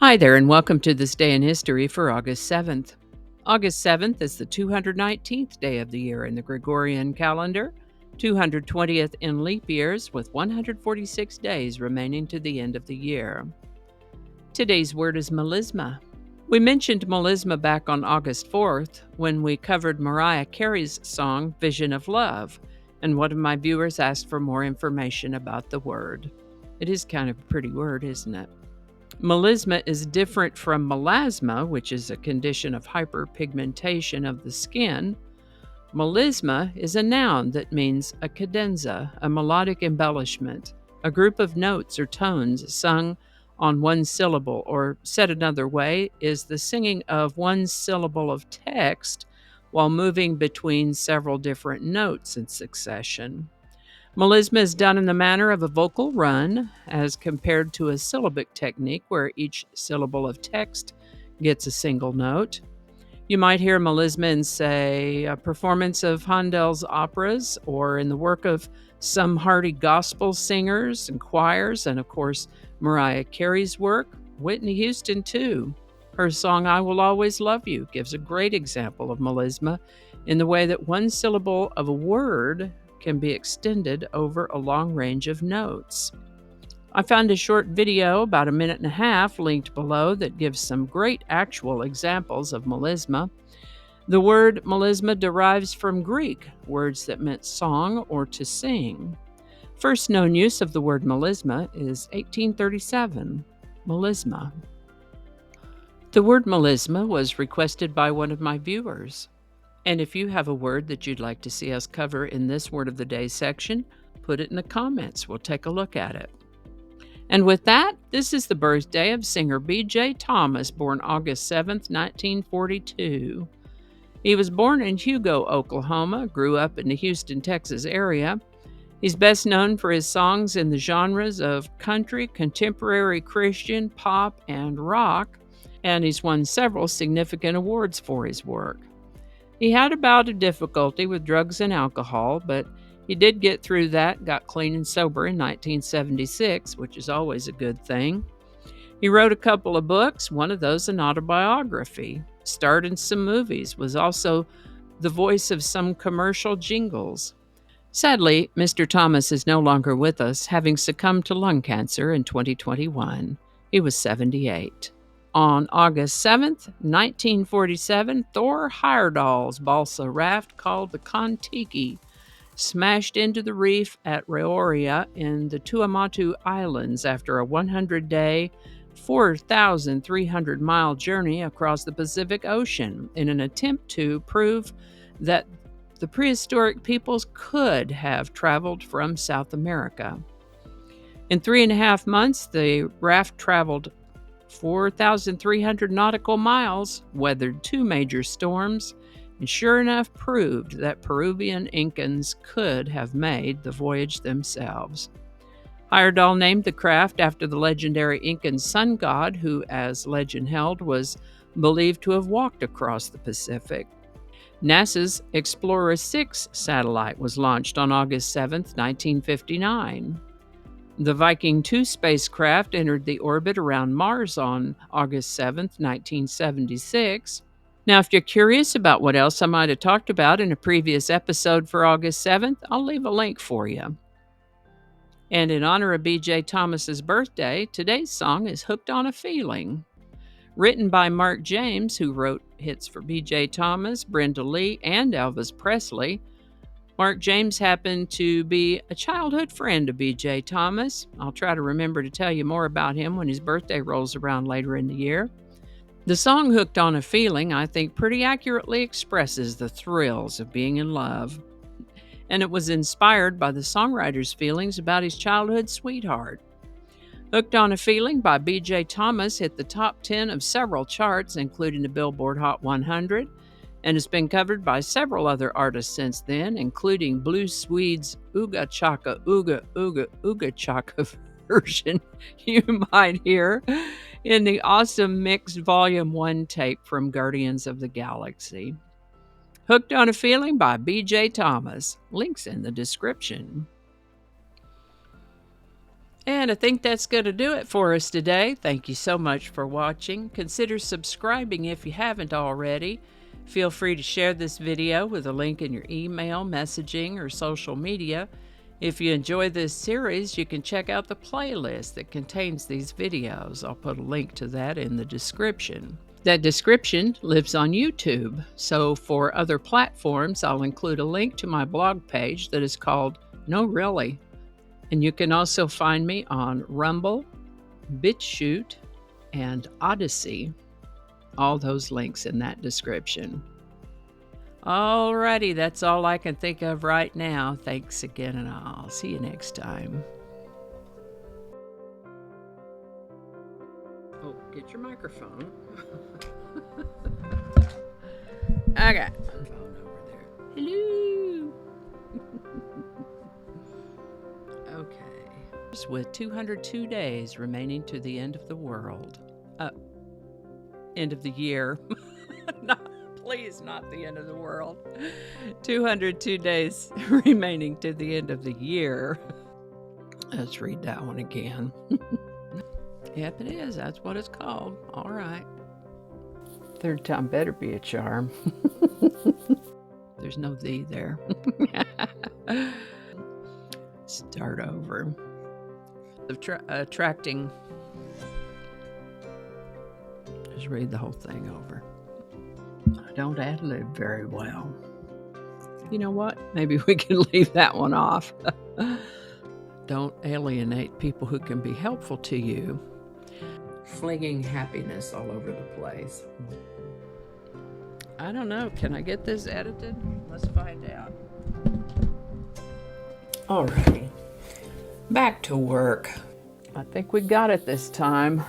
Hi there, and welcome to this day in history for August 7th. August 7th is the 219th day of the year in the Gregorian calendar, 220th in leap years, with 146 days remaining to the end of the year. Today's word is melisma. We mentioned melisma back on August 4th when we covered Mariah Carey's song Vision of Love, and one of my viewers asked for more information about the word. It is kind of a pretty word, isn't it? Melisma is different from melasma, which is a condition of hyperpigmentation of the skin. Melisma is a noun that means a cadenza, a melodic embellishment, a group of notes or tones sung on one syllable, or said another way, is the singing of one syllable of text while moving between several different notes in succession. Melisma is done in the manner of a vocal run, as compared to a syllabic technique where each syllable of text gets a single note. You might hear melisma in, say, a performance of Handel's operas or in the work of some hearty gospel singers and choirs, and of course, Mariah Carey's work, Whitney Houston, too. Her song, I Will Always Love You, gives a great example of melisma in the way that one syllable of a word can be extended over a long range of notes. I found a short video, about a minute and a half, linked below that gives some great actual examples of melisma. The word melisma derives from Greek, words that meant song or to sing. First known use of the word melisma is 1837. Melisma. The word melisma was requested by one of my viewers. And if you have a word that you'd like to see us cover in this Word of the Day section, put it in the comments. We'll take a look at it. And with that, this is the birthday of singer B.J. Thomas, born August 7th, 1942. He was born in Hugo, Oklahoma, grew up in the Houston, Texas area. He's best known for his songs in the genres of country, contemporary Christian, pop, and rock, and he's won several significant awards for his work. He had a bout of difficulty with drugs and alcohol, but he did get through that, got clean and sober in 1976, which is always a good thing. He wrote a couple of books, one of those an autobiography, starred in some movies, was also the voice of some commercial jingles. Sadly, Mr. Thomas is no longer with us, having succumbed to lung cancer in 2021. He was 78. On August 7th, 1947, Thor Heyerdahl's balsa raft called the Kon-Tiki smashed into the reef at Raoria in the Tuamotu Islands after a 100-day, 4,300-mile journey across the Pacific Ocean in an attempt to prove that the prehistoric peoples could have traveled from South America. In 3.5 months, the raft traveled 4,300 nautical miles, weathered 2 major storms, and sure enough proved that Peruvian Incans could have made the voyage themselves. Heyerdahl named the craft after the legendary Incan sun god who, as legend held, was believed to have walked across the Pacific. NASA's Explorer 6 satellite was launched on August 7, 1959. The Viking 2 spacecraft entered the orbit around Mars on August 7, 1976. Now, if you're curious about what else I might have talked about in a previous episode for August 7th, I'll leave a link for you. And in honor of B.J. Thomas's birthday, today's song is Hooked on a Feeling. Written by Mark James, who wrote hits for B.J. Thomas, Brenda Lee, and Elvis Presley. Mark James happened to be a childhood friend of B.J. Thomas. I'll try to remember to tell you more about him when his birthday rolls around later in the year. The song Hooked on a Feeling, I think, pretty accurately expresses the thrills of being in love. And it was inspired by the songwriter's feelings about his childhood sweetheart. Hooked on a Feeling by B.J. Thomas hit the top 10 of several charts, including the Billboard Hot 100, and has been covered by several other artists since then, including Blue Swede's Ooga Chaka Ooga Ooga Ooga Chaka version you might hear in the awesome mixed Volume 1 tape from Guardians of the Galaxy. Hooked on a Feeling by B.J. Thomas. Links in the description. And I think that's going to do it for us today. Thank you so much for watching. Consider subscribing if you haven't already. Feel free to share this video with a link in your email, messaging, or social media. If you enjoy this series, you can check out the playlist that contains these videos. I'll put a link to that in the description. That description lives on YouTube, so for other platforms, I'll include a link to my blog page that is called No Really. And you can also find me on Rumble, BitChute, and Odyssey. All those links in that description. Alrighty, that's all I can think of right now. Thanks again, and I'll see you next time. Oh, get your microphone. Okay. Phone over there. Hello. Okay. With 202 days remaining to the end of the world. End of the year. Please, not the end of the world. 202 days remaining to the end of the year. Let's read that one again. Yep, it is. That's what it's called. All right. Third time better be a charm. There's no "the" there. Start over. Attracting. Just read the whole thing over. I don't ad-lib very well. You know what? Maybe we can leave that one off. Don't alienate people who can be helpful to you. Flinging happiness all over the place. I don't know. Can I get this edited? Let's find out. Alrighty. Back to work. I think we got it this time.